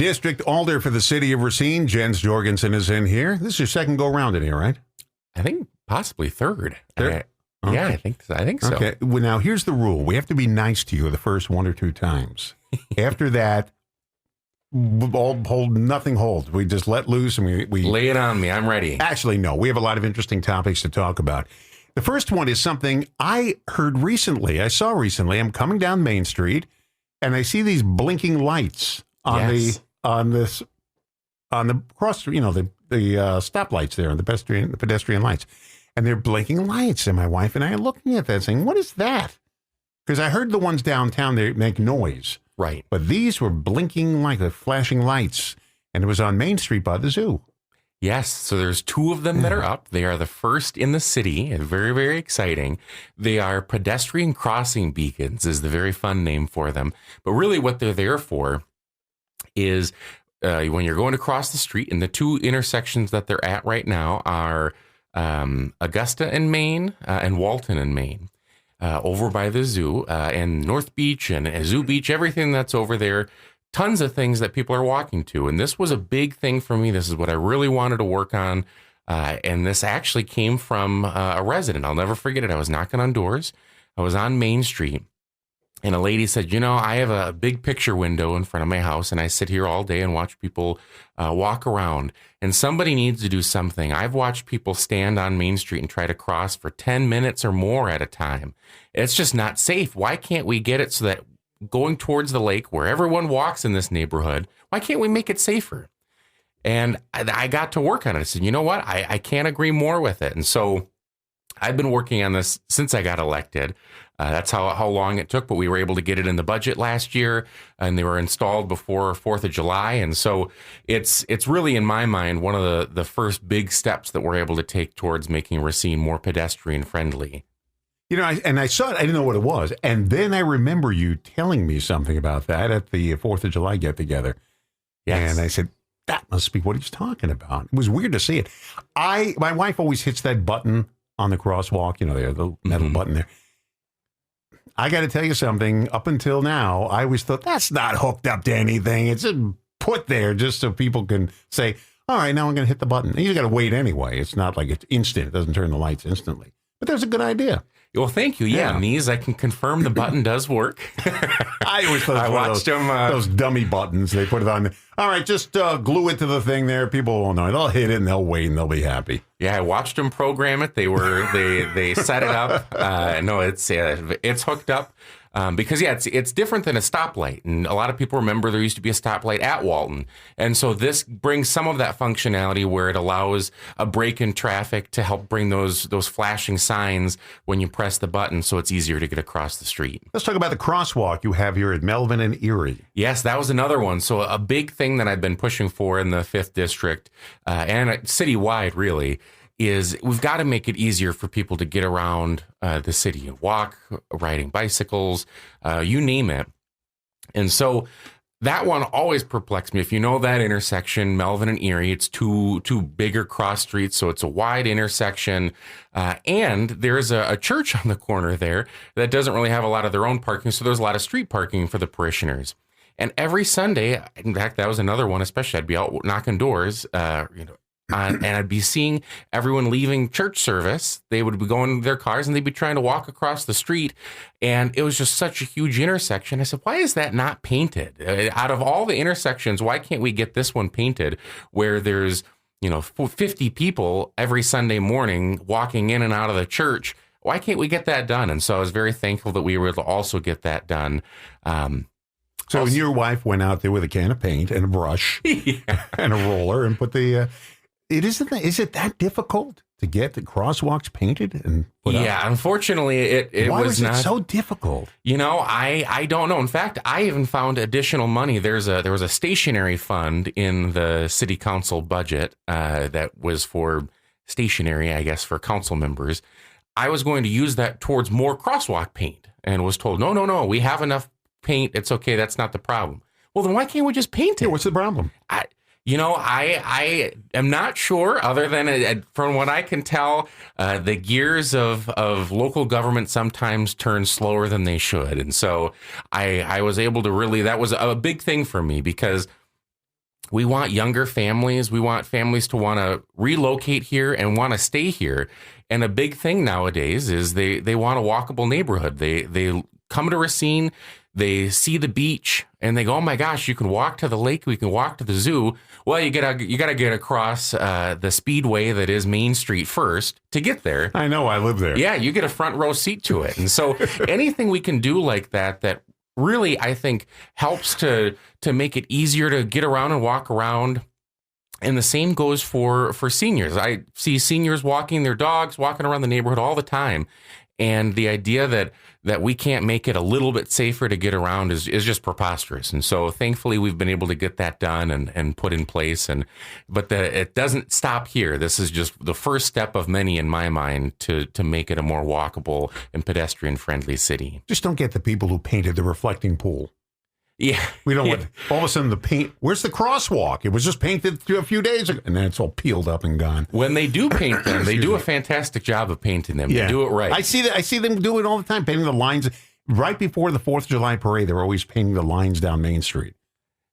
District Alder for the city of Racine, Jens Jorgensen, is in here. This is your second go-round in here, right? I think possibly third. Third? Okay. Yeah, I think so. Okay. Well, now, here's the rule. We have to be nice to you the first one or two times. After that, nothing holds. We just let loose and we lay it on me. I'm ready. Actually, no. We have a lot of interesting topics to talk about. The first one is something I heard recently. I saw recently. I'm coming down Main Street, and I see these blinking lights on the cross. You know, the stoplights there, and the pedestrian lights, and they're blinking lights. And my wife and I are looking at that, saying, "What is that?" Because I heard the ones downtown, they make noise. Right. But these were blinking like the flashing lights, and it was on Main Street by the zoo. Yes. So there's two of them that are up. They are the first in the city. Very, very exciting. They are pedestrian crossing beacons is the very fun name for them. But really what they're there for is when you're going across the street, and the two intersections that they're at right now are Augusta and Main and Walton and Main. Over by the zoo and North Beach and Zoo Beach, everything that's over there, tons of things that people are walking to. And this was a big thing for me. This is what I really wanted to work on. And this actually came from a resident. I'll never forget it. I was knocking on doors. I was on Main Street. And a lady said, I have a big picture window in front of my house, and I sit here all day and watch people walk around. And somebody needs to do something. I've watched people stand on Main Street and try to cross for 10 minutes or more at a time. It's just not safe. Why can't we get it so that going towards the lake, where everyone walks in this neighborhood, why can't we make it safer? And I got to work on it. I said, you know what? I can't agree more with it. And so I've been working on this since I got elected. That's how long it took, but we were able to get it in the budget last year, and they were installed before 4th of July. And so it's really, in my mind, one of the first big steps that we're able to take towards making Racine more pedestrian friendly. I saw it. I didn't know what it was. And then I remember you telling me something about that at the 4th of July get-together. Yes. And I said, that must be what he's talking about. It was weird to see it. My wife always hits that button on the crosswalk, the metal button there. I got to tell you something. Up until now, I always thought that's not hooked up to anything. It's just put there just so people can say, all right, now I'm going to hit the button. And you got to wait anyway. It's not like it's instant. It doesn't turn the lights instantly. But that's a good idea. Well, thank you. Yeah, and these, I can confirm the button does work. I always thought I watched those dummy buttons. They put it on. All right, just glue it to the thing there. People won't know. They'll hit it and they'll wait and they'll be happy. Yeah, I watched them program it. They set it up. No, it's hooked up. Because it's different than a stoplight, and a lot of people remember there used to be a stoplight at Walton, and so this brings some of that functionality where it allows a break in traffic to help bring those flashing signs when you press the button, so it's easier to get across the street. Let's talk about the crosswalk you have here at Melvin and Erie. Yes, that was another one. So a big thing that I've been pushing for in the 5th District and citywide really is we've got to make it easier for people to get around the city, walk, riding bicycles, you name it. And so that one always perplexed me. If you know that intersection, Melvin and Erie, it's two bigger cross streets, so it's a wide intersection. And there's a church on the corner there that doesn't really have a lot of their own parking, so there's a lot of street parking for the parishioners. And every Sunday, in fact, that was another one, especially I'd be out knocking doors, and I'd be seeing everyone leaving church service. They would be going in their cars and they'd be trying to walk across the street. And it was just such a huge intersection. I said, why is that not painted? Out of all the intersections, why can't we get this one painted where there's, 50 people every Sunday morning walking in and out of the church? Why can't we get that done? And so I was very thankful that we were able to also get that done. So when your wife went out there with a can of paint and a brush and a roller and put the... Is it that difficult to get the crosswalks painted and put up? Yeah, unfortunately, it Why was not so difficult. I don't know. In fact, I even found additional money. There was a stationery fund in the city council budget that was for stationery, I guess, for council members. I was going to use that towards more crosswalk paint, and was told, no, we have enough paint. It's okay. That's not the problem. Well, then why can't we just paint it? Yeah, what's the problem? I am not sure, other than from what I can tell, the gears of local government sometimes turn slower than they should. And so I was able to really, that was a big thing for me, because We want younger families. We want families to want to relocate here and want to stay here. And a big thing nowadays is they want a walkable neighborhood. They come to Racine, they see the beach, and they go, "Oh my gosh, you can walk to the lake, we can walk to the zoo." Well, you gotta get across the speedway that is Main Street first to get there. I know, I live there. Yeah, you get a front row seat to it. And so anything we can do like that really, I think, helps to make it easier to get around and walk around. And the same goes for seniors. I see seniors walking their dogs, walking around the neighborhood all the time. And the idea that we can't make it a little bit safer to get around is just preposterous. And so thankfully we've been able to get that done and put in place. But it doesn't stop here. This is just the first step of many in my mind to make it a more walkable and pedestrian friendly city. Just don't get the people who painted the reflecting pool. Yeah. We don't want all of a sudden the paint. Where's the crosswalk? It was just painted a few days ago, and then it's all peeled up and gone. When they do paint them, they do a fantastic job of painting them. Yeah. They do it right. I see them do it all the time, painting the lines. Right before the 4th of July parade, they're always painting the lines down Main Street.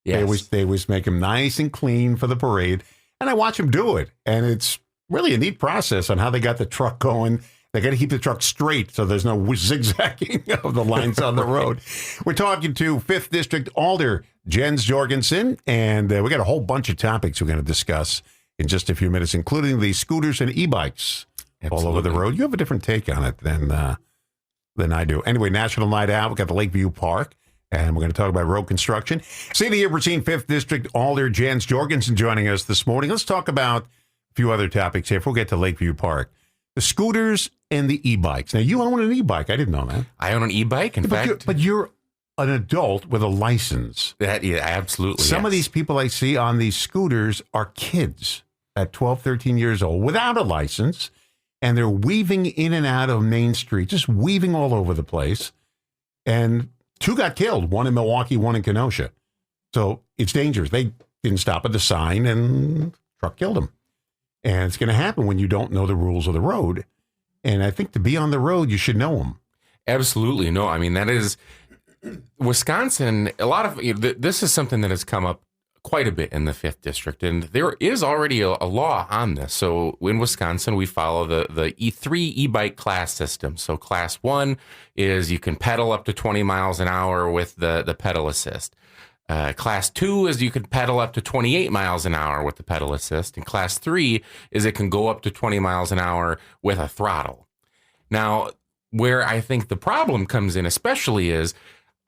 Yes. They always make them nice and clean for the parade. And I watch them do it. And it's really a neat process on how they got the truck going. They got to keep the truck straight so there's no zigzagging of the lines on the road. We're talking to 5th District Alder Jens Jorgensen, and we got a whole bunch of topics we're going to discuss in just a few minutes, including the scooters and e-bikes all over the road. You have a different take on it than I do. Anyway, National Night Out. We've got the Lakeview Park, and we're going to talk about road construction. City of Racine 5th District Alder Jens Jorgensen joining us this morning. Let's talk about a few other topics here. We'll get to Lakeview Park. The scooters and the e-bikes. Now, you own an e-bike. I didn't know that. I own an e-bike. In fact, but you're an adult with a license. Yeah, absolutely. Some of these people I see on these scooters are kids at 12, 13 years old without a license, and they're weaving in and out of Main Street, just weaving all over the place. And 2 got killed, one in Milwaukee, one in Kenosha. So it's dangerous. They didn't stop at the sign, and the truck killed them. And it's going to happen when you don't know the rules of the road. And I think to be on the road, you should know them. Absolutely. No, I mean, that is Wisconsin. A lot of this is something that has come up quite a bit in the 5th District. And there is already a law on this. So in Wisconsin, we follow the E3 e-bike class system. So class 1 is you can pedal up to 20 miles an hour with the pedal assist. Class 2 is you can pedal up to 28 miles an hour with the pedal assist. And class 3 is it can go up to 20 miles an hour with a throttle. Now, where I think the problem comes in especially is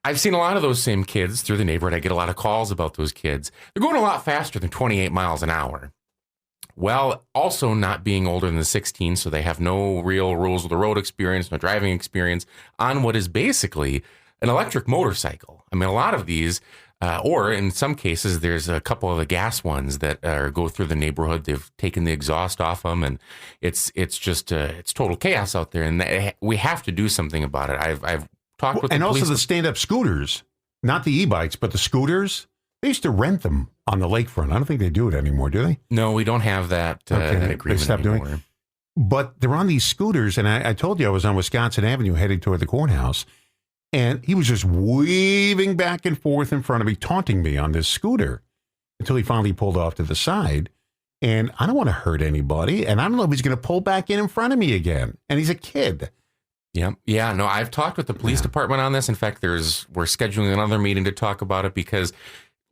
I've seen a lot of those same kids through the neighborhood. I get a lot of calls about those kids. They're going a lot faster than 28 miles an hour. Well, also not being older than 16, so they have no real rules of the road experience, no driving experience on what is basically an electric motorcycle. I mean, a lot of these... or in some cases, there's a couple of the gas ones that go through the neighborhood. They've taken the exhaust off them, and it's just it's total chaos out there. And we have to do something about it. I've talked with and the also police the stand-up scooters, not the e-bikes, but the scooters. They used to rent them on the lakefront. I don't think they do it anymore, do they? No, we don't have that, that agreement they stopped anymore. Doing it. But they're on these scooters, and I told you I was on Wisconsin Avenue heading toward the courthouse. And he was just weaving back and forth in front of me, taunting me on this scooter until he finally pulled off to the side. And I don't want to hurt anybody. And I don't know if he's going to pull back in front of me again. And he's a kid. Yeah. Yeah. No, I've talked with the police department on this. In fact, we're scheduling another meeting to talk about it because,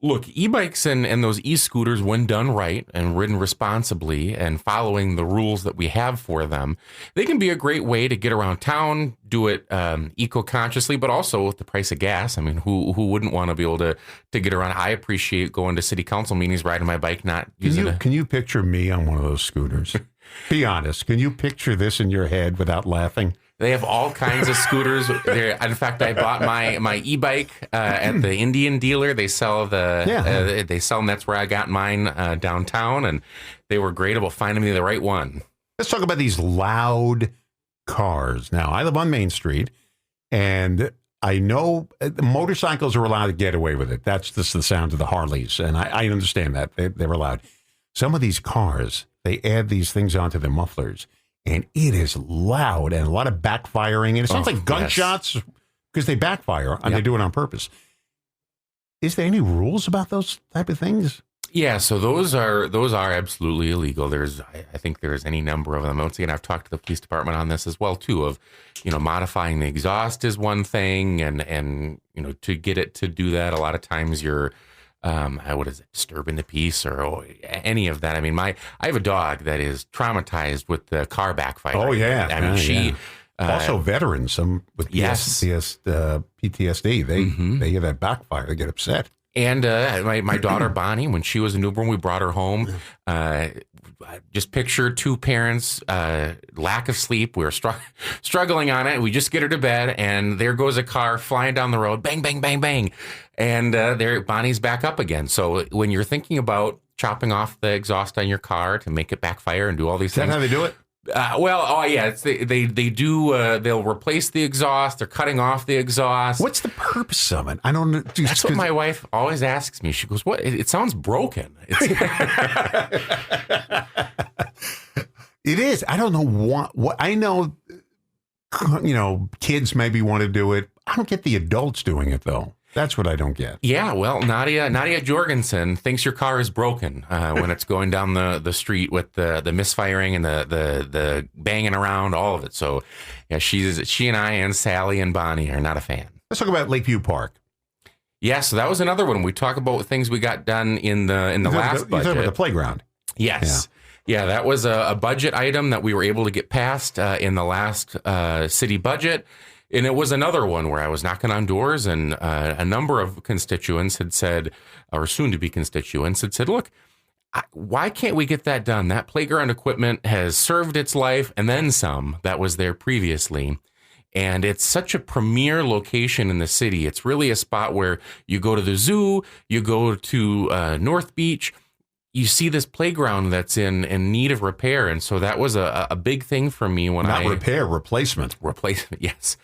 look, e-bikes and those e-scooters, when done right and ridden responsibly and following the rules that we have for them, they can be a great way to get around town, do it eco-consciously, but also with the price of gas. I mean, who wouldn't want to be able to get around? I appreciate going to city council meetings, riding my bike, not using Can you picture me on one of those scooters? Be honest. Can you picture this in your head without laughing? They have all kinds of scooters. In fact, I bought my e-bike at the Indian dealer. They sell they sell them. That's where I got mine downtown, and they were great about finding me the right one. Let's talk about these loud cars. Now, I live on Main Street, and I know motorcycles are allowed to get away with it. That's just the sound of the Harleys, and I understand that. They're allowed. Some of these cars, they add these things onto their mufflers. And it is loud and a lot of backfiring. And it sounds like gunshots because they backfire and they do it on purpose. Is there any rules about those type of things? Yeah, so those are absolutely illegal. I think there's any number of them. Once again, I've talked to the police department on this as well too. Of modifying the exhaust is one thing, and to get it to do that, a lot of times you're what is it, disturbing the peace or any of that. I mean, I have a dog that is traumatized with the car backfire. Oh yeah, I mean she. Also, veterans, some with PTSD, they have that backfire. They get upset. And my daughter Bonnie, when she was a newborn, we brought her home. Just picture two parents, lack of sleep. We were struggling on it. We just get her to bed, and there goes a car flying down the road. Bang, bang, bang, bang. And there, Bonnie's back up again. So when you're thinking about chopping off the exhaust on your car to make it backfire and do all these things. Is that how they do it? They do. They'll replace the exhaust. They're cutting off the exhaust. What's the purpose of it? I don't know. That's what my wife always asks me. She goes, "What? It sounds broken." It is. I don't know what. I know. Kids maybe want to do it. I don't get the adults doing it though. That's what I don't get. Yeah, well, Nadia Jorgensen thinks your car is broken when it's going down the street with the misfiring and the banging around, all of it. So, yeah, she and I and Sally and Bonnie are not a fan. Let's talk about Lakeview Park. Yeah, so that was another one. We talk about things we got done in the last budget. You're talking about the playground. Yes. Yeah, that was a budget item that we were able to get passed in the last city budget. And it was another one where I was knocking on doors, and a number of constituents had said, or soon-to-be constituents had said, look, why can't we get that done? That playground equipment has served its life and then some that was there previously. And it's such a premier location in the city. It's really a spot where you go to the zoo, you go to North Beach, you see this playground that's in need of repair. And so that was a big thing for me when replacement, yes.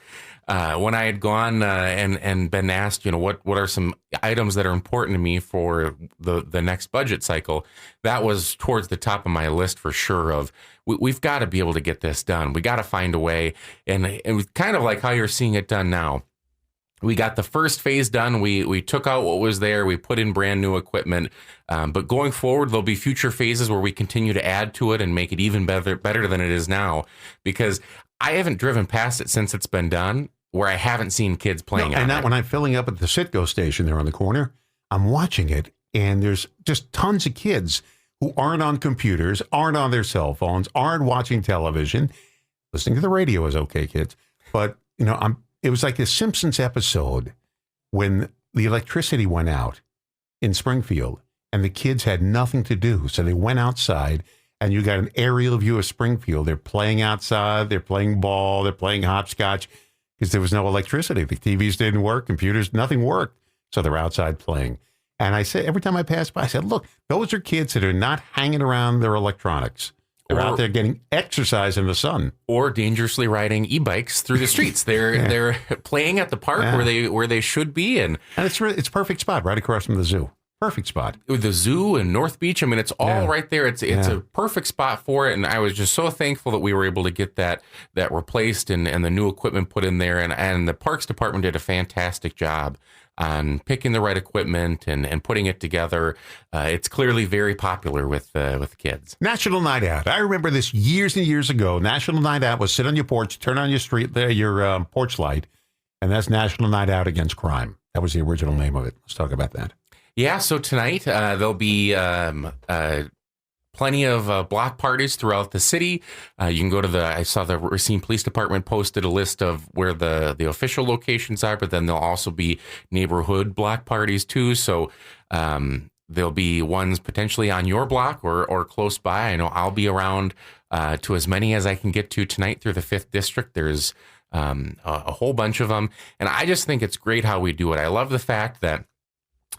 When I had gone and been asked, what are some items that are important to me for the next budget cycle, that was towards the top of my list for sure. Of we've got to be able to get this done. We got to find a way, and it was kind of like how you're seeing it done now. We got the first phase done. We took out what was there. We put in brand new equipment. But going forward, there'll be future phases where we continue to add to it and make it even better than it is now. Because I haven't driven past it since it's been done, where I haven't seen kids playing. And when I'm filling up at the Citgo station there on the corner, I'm watching it, and there's just tons of kids who aren't on computers, aren't on their cell phones, aren't watching television. Listening to the radio is okay, kids. But, it was like a Simpsons episode when the electricity went out in Springfield and the kids had nothing to do. So they went outside, and you got an aerial view of Springfield. They're playing outside. They're playing ball. They're playing hopscotch because there was no electricity. The TVs didn't work. Computers, nothing worked. So they're outside playing. And I said, every time I passed by, I said, look, those are kids that are not hanging around their electronics. They're out there getting exercise in the sun, or dangerously riding e-bikes through the streets. They're playing at the park where they should be, and it's a perfect spot right across from the zoo. Perfect spot. With the zoo and North Beach, I mean, it's all right there. It's a perfect spot for it, and I was just so thankful that we were able to get that replaced and the new equipment put in there, and the Parks Department did a fantastic job on picking the right equipment and putting it together. It's clearly very popular with the kids. National Night Out. I remember this years and years ago. National Night Out was sit on your porch, turn on your porch light, and that's National Night Out Against Crime. That was the original name of it. Let's talk about that. Yeah, so tonight there'll be plenty of block parties throughout the city. You can go to I saw the Racine Police Department posted a list of where the official locations are, but then there'll also be neighborhood block parties too. So there'll be ones potentially on your block or close by. I know I'll be around to as many as I can get to tonight through the 5th District. There's a whole bunch of them. And I just think it's great how we do it. I love the fact that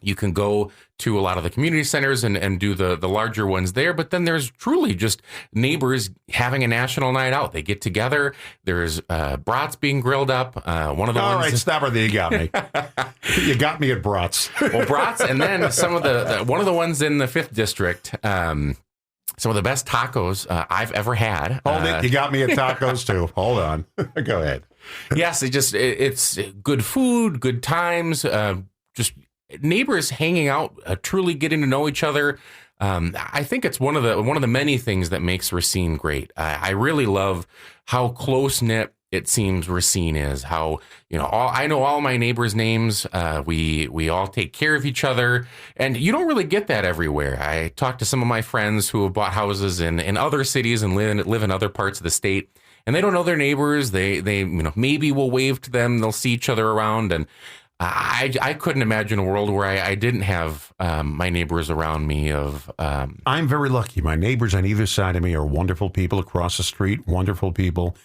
you can go to a lot of the community centers and do the larger ones there, but then there's truly just neighbors having a national night out. They get together. There's brats being grilled up. One of the all ones. Right, stop it. You got me. You got me at brats. Well, brats, and then some of one of the ones in the 5th District. Some of the best tacos I've ever had. Hold it. You got me at tacos too. Hold on. Go ahead. Yes, it's good food, good times. Just neighbors hanging out, truly getting to know each other. I think it's one of the many things that makes Racine great. I really love how close knit it seems Racine is. How, I know all my neighbors' names. We all take care of each other, and you don't really get that everywhere. I talked to some of my friends who have bought houses in other cities and live in other parts of the state, and they don't know their neighbors. They maybe will wave to them. They'll see each other around, and I couldn't imagine a world where I didn't have my neighbors around me. I'm very lucky. My neighbors on either side of me are wonderful people across the street, wonderful people.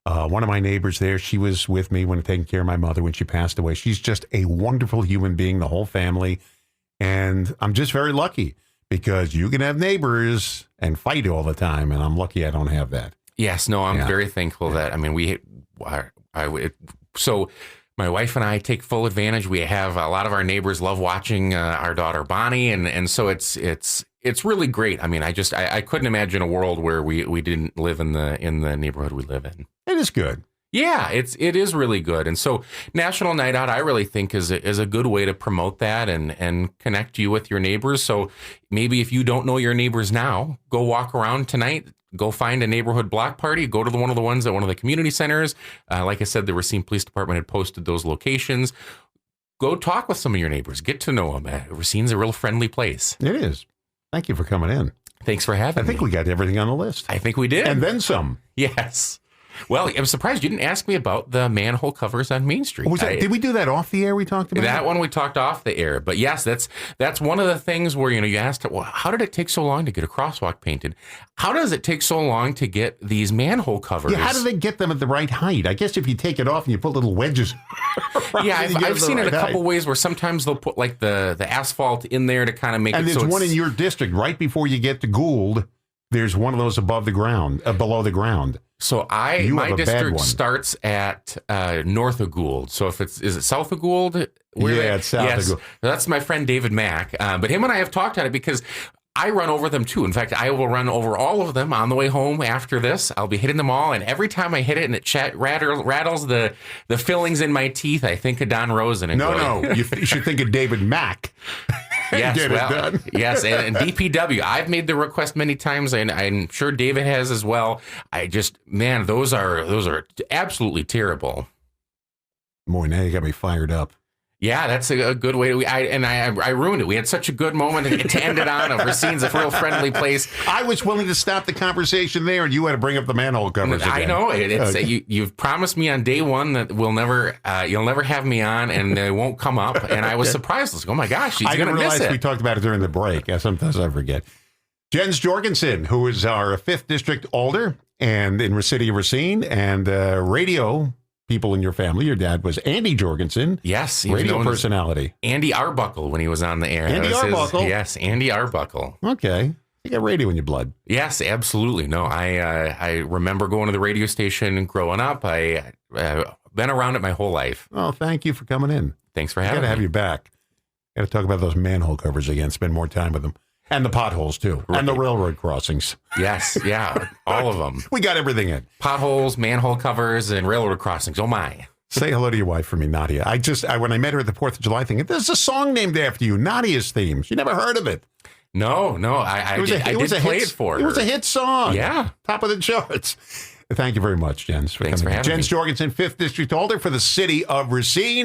One of my neighbors there, she was with me when taking care of my mother when she passed away. She's just a wonderful human being, the whole family. And I'm just very lucky because you can have neighbors and fight all the time. And I'm lucky I don't have that. Yes, no, I'm very thankful that, so my wife and I take full advantage. We have a lot of our neighbors love watching our daughter Bonnie. And so it's really great. I mean, I couldn't imagine a world where we didn't live in the neighborhood we live in. It is good. Yeah, it is really good. And so National Night Out, I really think is a good way to promote that and connect you with your neighbors. So maybe if you don't know your neighbors now, go walk around tonight. Go find a neighborhood block party. Go to one of the ones at one of the community centers. Like I said, the Racine Police Department had posted those locations. Go talk with some of your neighbors. Get to know them. Racine's a real friendly place. It is. Thank you for coming in. Thanks for having me. I think we got everything on the list. I think we did. And then some. Yes. Well, I'm surprised you didn't ask me about the manhole covers on Main Street. Did we do that off the air we talked about? That one we talked off the air. But yes, that's one of the things where, you asked, well, how did it take so long to get a crosswalk painted? How does it take so long to get these manhole covers? Yeah, how do they get them at the right height? I guess if you take it off and you put little wedges. Yeah, I've seen it a couple ways where sometimes they'll put like the asphalt in there to kind of make and it so there's one in your district right before you get to Gould. There's one of those above the ground, below the ground. So my district starts at north of Gould. So is it south of Gould? It's south of Gould. That's my friend David Mack. But him and I have talked on it because I run over them too. In fact, I will run over all of them on the way home after this. I'll be hitting them all. And every time I hit it and it rattles the fillings in my teeth, I think of Don Rosen. No, you should think of David Mack. Yes, yes, and DPW. I've made the request many times, and I'm sure David has as well. Those are absolutely terrible. Boy, now you got me fired up. Yeah, that's a good way to. I ruined it. We had such a good moment to end it on. Racine's a real friendly place. I was willing to stop the conversation there, and you had to bring up the manhole covers again. I know it. You've promised me on day one that you'll never have me on, and they won't come up. And I was surprised. I was like, oh my gosh, she's going to miss it. I didn't realize we talked about it during the break. Sometimes I forget. Jens Jorgensen, who is our 5th District Alder, and in the city of Racine, and radio. People in your family. Your dad was Andy Jorgensen. Yes. Radio personality. Andy Arbuckle when he was on the air. Andy Arbuckle? Yes, Andy Arbuckle. Okay. You got radio in your blood. Yes, absolutely. No, I remember going to the radio station growing up. I've been around it my whole life. Oh, thank you for coming in. Thanks for having me. Got to have you back. Got to talk about those manhole covers again. Spend more time with them. And the potholes, too. Right. And the railroad crossings. Yes, yeah, all of them. We got everything in. Potholes, manhole covers, and railroad crossings. Oh, my. Say hello to your wife for me, Nadia. When I met her at the 4th of July thing, there's a song named after you, Nadia's theme. She never heard of it. No, I did play it for her. It was a hit song. Yeah. Top of the charts. Thank you very much, Jens. Thanks for having me. Jens Jorgensen, 5th District Alder for the city of Racine.